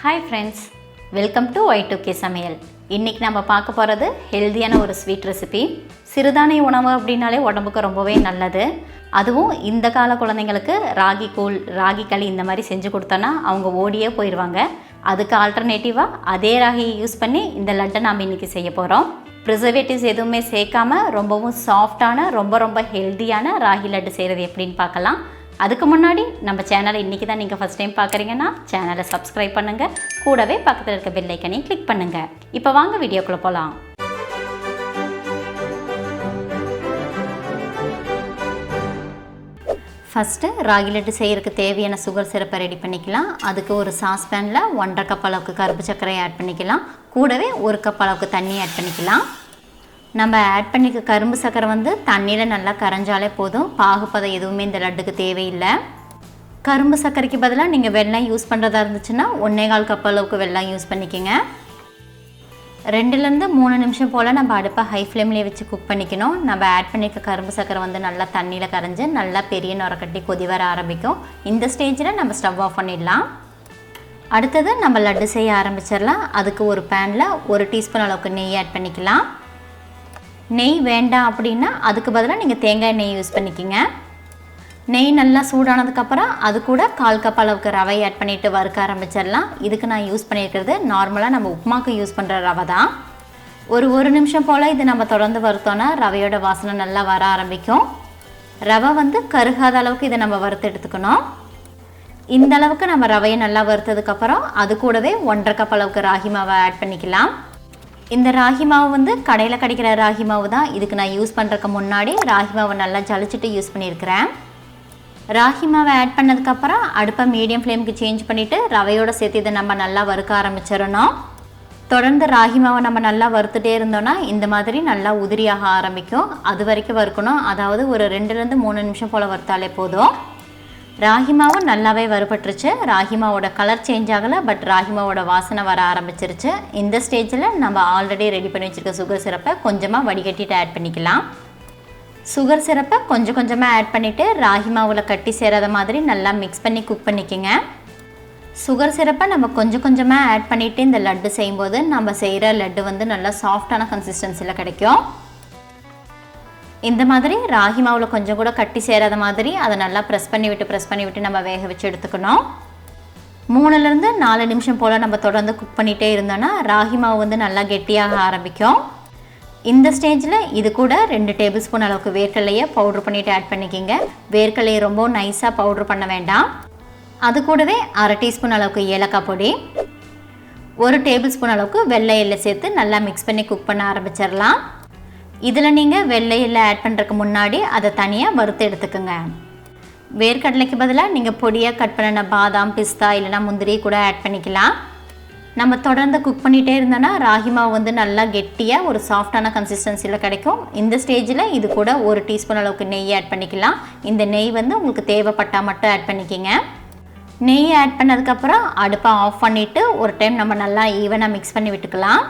Hi friends, welcome to Y2K சமையல். இன்றைக்கி நம்ம பார்க்க போகிறது ஹெல்த்தியான ஒரு ஸ்வீட் ரெசிபி. சிறுதானிய உணவு அப்படின்னாலே உடம்புக்கு ரொம்பவே நல்லது. அதுவும் இந்த கால குழந்தைங்களுக்கு ராகி கூழ், ராகி களி இந்த மாதிரி செஞ்சு கொடுத்தோன்னா அவங்க ஓடியே போயிடுவாங்க. அதுக்கு ஆல்டர்னேட்டிவாக அதே ராகியை யூஸ் பண்ணி இந்த லட்டை நாம் இன்றைக்கி செய்ய போகிறோம். ப்ரிசர்வேட்டிவ்ஸ் எதுவுமே சேர்க்காம ரொம்பவும் சாஃப்டான ரொம்ப ஹெல்த்தியான ராகி லட்டு செய்கிறது எப்படின்னு பார்க்கலாம். அதுக்கு முன்னாடி நம்ம சேனலை இன்றைக்கி தான் நீங்கள் ஃபஸ்ட் டைம் பார்க்குறீங்கன்னா சேனலை சப்ஸ்கிரைப் பண்ணுங்கள், கூடவே பக்கத்தில் இருக்க பெல் ஐக்கனையும் கிளிக் பண்ணுங்கள். இப்போ வாங்க வீடியோக்குள்ளே போகலாம். ஃபஸ்ட்டு ராகி லட்டு செய்கிறதுக்கு தேவையான சுகர் சிரப்பை ரெடி பண்ணிக்கலாம். அதுக்கு ஒரு சாஸ்பேனில் 1.5 கப் அளவுக்கு கருப்பு சர்க்கரையை ஆட் பண்ணிக்கலாம். கூடவே 1 கப் அளவுக்கு தண்ணி ஆட் பண்ணிக்கலாம். நம்ம ஆட் பண்ணிக்க கரும்பு சர்க்கரை தண்ணியில் நல்லா கரைஞ்சாலே போதும். பாகுப்பதம் எதுவுமே இந்த லட்டுக்கு தேவையில்லை. கரும்பு சர்க்கரைக்கு பதிலாக நீங்கள் வெல்லம் யூஸ் பண்ணுறதா இருந்துச்சுன்னா 1.25 கப் அளவுக்கு வெல்லம் யூஸ் பண்ணிக்கோங்க. 2-3 நிமிஷம் போல் நம்ம அடுப்பை ஹை ஃப்ளேம்லேயே வச்சு குக் பண்ணிக்கணும். நம்ம ஆட் பண்ணிக்க கரும்பு சர்க்கரை நல்லா தண்ணியில் கரைஞ்சி நல்லா பெரிய நுரக்கட்டி கொதி வர ஆரம்பிக்கும். இந்த ஸ்டேஜில் நம்ம ஸ்டவ் ஆஃப் பண்ணிடலாம். அடுத்தது நம்ம லட்டு செய்ய ஆரம்பிச்சிடலாம். அதுக்கு ஒரு பேனில் 1 டீஸ்பூன் அளவுக்கு நெய் ஆட் பண்ணிக்கலாம். நெய் வேண்டாம் அப்படின்னா அதுக்கு பதிலாக நீங்கள் தேங்காய் நெய் யூஸ் பண்ணிக்கிங்க. நெய் நல்லா சூடானதுக்கப்புறம் அது கூட 1/4 கப் அளவுக்கு ரவை ஆட் பண்ணிவிட்டு வறுக்க ஆரம்பிச்சிடலாம். இதுக்கு நான் யூஸ் பண்ணியிருக்கிறது நார்மலாக நம்ம உப்புமாக்கு யூஸ் பண்ணுற ரவை தான். ஒரு நிமிஷம் போல் இது நம்ம தொடர்ந்து வறுத்தோன்னா ரவையோட வாசனை நல்லா வர ஆரம்பிக்கும். ரவை கருகாத அளவுக்கு இதை நம்ம வறுத்து எடுத்துக்கணும். இந்த அளவுக்கு நம்ம ரவையை நல்லா வறுத்ததுக்கப்புறம் அது கூடவே 1.5 கப் அளவுக்கு ராகி மாவை ஆட் பண்ணிக்கலாம். இந்த ராகி மாவு கடையில் கிடைக்கிற ராகி மாவு தான். இதுக்கு நான் யூஸ் பண்ணுறதுக்கு முன்னாடி ராகி மாவை நல்லா ஜலிச்சுட்டு யூஸ் பண்ணியிருக்கிறேன். ராகி மாவை ஆட் பண்ணதுக்கப்புறம் அடுப்பை மீடியம் ஃப்ளேமுக்கு சேஞ்ச் பண்ணிவிட்டு ரவையோடு சேர்த்து இதை நம்ம நல்லா வறுக்க ஆரம்பிச்சிடணும். தொடர்ந்து ராகி மாவை நம்ம நல்லா வறுத்துட்டே இருந்தோன்னா இந்த மாதிரி நல்லா உதிரியாக ஆரம்பிக்கும். அது வரைக்கும் வறுக்கணும். அதாவது ஒரு 2-3 நிமிஷம் போல் வறுத்தாலே போதும். ராகி மாவு நல்லாவே வறுபட்டுருச்சு. ராகி மாவோட கலர் சேஞ்ச் ஆகலை, பட் ராகி மாவோட வாசனை வர ஆரம்பிச்சிருச்சு. இந்த ஸ்டேஜில் நம்ம ஆல்ரெடி ரெடி பண்ணி வச்சுருக்க சுகர் சிரப்பை கொஞ்சமாக வடிகட்டிட்டு ஆட் பண்ணிக்கலாம். சுகர் சிரப்பை கொஞ்சமாக ஆட் பண்ணிவிட்டு ராகி மாவில் கட்டி சேராத மாதிரி நல்லா மிக்ஸ் பண்ணி குக் பண்ணிக்கோங்க. சுகர் சிரப்பை நம்ம கொஞ்சமாக ஆட் பண்ணிவிட்டு இந்த லட்டு செய்யும்போது நம்ம செய்கிற லட்டு நல்லா சாஃப்டான கன்சிஸ்டன்சியில் கிடைக்கும். இந்த மாதிரி ராகி மாவில் கொஞ்சம் கூட கட்டி சேராத மாதிரி அதை நல்லா ப்ரெஸ் பண்ணி விட்டு நம்ம வேக வச்சு எடுத்துக்கணும். 3-4 நிமிஷம் போல் நம்ம தொடர்ந்து குக் பண்ணிகிட்டே இருந்தோன்னா ராகி மாவு நல்லா கெட்டியாக ஆரம்பிக்கும். இந்த ஸ்டேஜில் இது கூட 2 டேபிள் ஸ்பூன் அளவுக்கு வேர்க்கடலையை பவுட்ரு பண்ணிவிட்டு ஆட் பண்ணிக்கிங்க. வேர்க்கடலையை ரொம்ப நைஸாக பவுட்ரு பண்ண வேண்டாம். அது கூடவே 1/2 டீஸ்பூன் அளவுக்கு ஏலக்காய் பொடி, 1 டேபிள் ஸ்பூன் அளவுக்கு வெள்ளை எள்ளை சேர்த்து நல்லா மிக்ஸ் பண்ணி குக் பண்ண ஆரம்பிச்சிடலாம். இதில் நீங்கள் வெள்ளை எள்ளை ஆட் பண்ணுறதுக்கு முன்னாடி அதை தனியாக வறுத்து எடுத்துக்கோங்க. வேர்க்கடலைக்கு பதிலாக நீங்கள் பொடியாக கட் பண்ணின பாதாம், பிஸ்தா இல்லைனா முந்திரி கூட ஆட் பண்ணிக்கலாம். நம்ம தொடர்ந்து குக் பண்ணிகிட்டே இருந்தோன்னா ராகி மாவு நல்லா கெட்டியாக ஒரு சாஃப்டான கன்சிஸ்டன்சியில் கிடைக்கும். இந்த ஸ்டேஜில் இது கூட 1 டீஸ்பூன் அளவுக்கு நெய் ஆட் பண்ணிக்கலாம். இந்த நெய் உங்களுக்கு தேவைப்பட்டால் மட்டும் ஆட் பண்ணிக்கிங்க. நெய் ஆட் பண்ணதுக்கப்புறம் அடுப்பை ஆஃப் பண்ணிவிட்டு ஒரு டைம் நம்ம நல்லா ஈவனாக மிக்ஸ் பண்ணி விட்டுக்கலாம்.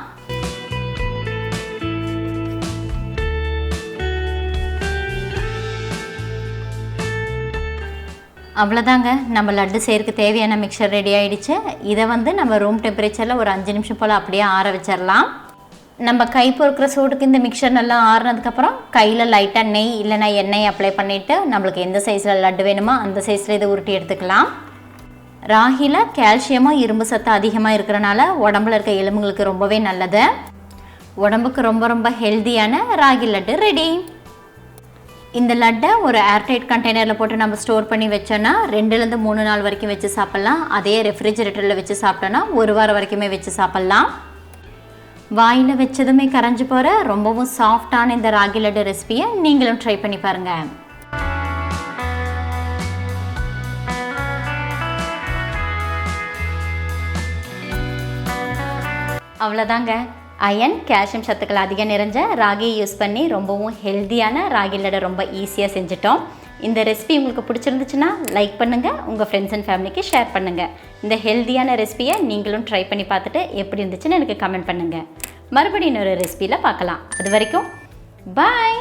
அவ்வளோதாங்க, நம்ம லட்டு செய்கிறதுக்கு தேவையான மிக்சர் ரெடி ஆகிடுச்சு. இதை நம்ம ரூம் டெம்பரேச்சரில் ஒரு 5 நிமிஷம் போல் அப்படியே ஆற வச்சிடலாம். நம்ம கை பொறுக்கிற சூடுக்கு இந்த மிக்சர் நல்லா ஆறுனதுக்கப்புறம் கையில் லைட்டாக நெய் இல்லைனா எண்ணெய் அப்ளை பண்ணிவிட்டு நம்மளுக்கு எந்த சைஸில் லட்டு வேணுமோ அந்த சைஸில் இதை உருட்டி எடுத்துக்கலாம். ராகியில் கால்சியமும் இரும்பு சத்து அதிகமாக இருக்கிறனால உடம்புல இருக்க எலும்புகளுக்கு ரொம்பவே நல்லது. உடம்புக்கு ரொம்ப ஹெல்த்தியான ராகி லட்டு ரெடி. இந்த லட்டை ஒரு ஏர்டைட் கண்டெய்னரில் போட்டு நம்ம ஸ்டோர் பண்ணி வச்சோன்னா 2-3 நாள் வரைக்கும் வச்சு சாப்பிட்லாம். அதே ரெஃப்ரிஜரேட்டரில் வச்சு சாப்பிட்டோன்னா 1 வாரம் வரைக்குமே வச்சு சாப்பிட்லாம். வாயில் வச்சதுமே கரைஞ்சி போகிற ரொம்பவும் சாஃப்டான இந்த ராகி லட்டு ரெசிபியை நீங்களும் ட்ரை பண்ணி பாருங்கள். அவ்வளோதாங்க, அயன், கால்சியம் சத்துக்கள் அதிகம் நிறைஞ்ச ராகியை யூஸ் பண்ணி ரொம்பவும் ஹெல்த்தியான ராகி லட்டை ரொம்ப ஈஸியாக செஞ்சுட்டோம். இந்த ரெசிபி உங்களுக்கு பிடிச்சிருந்துச்சுன்னா லைக் பண்ணுங்கள், உங்கள் ஃப்ரெண்ட்ஸ் அண்ட் ஃபேமிலிக்கு ஷேர் பண்ணுங்கள். இந்த ஹெல்த்தியான ரெசிபியை நீங்களும் ட்ரை பண்ணி பார்த்துட்டு எப்படி இருந்துச்சுன்னு எனக்கு கமெண்ட் பண்ணுங்கள். மறுபடியும் இன்னொரு ரெசிபியில் பார்க்கலாம். அது வரைக்கும் பாய்.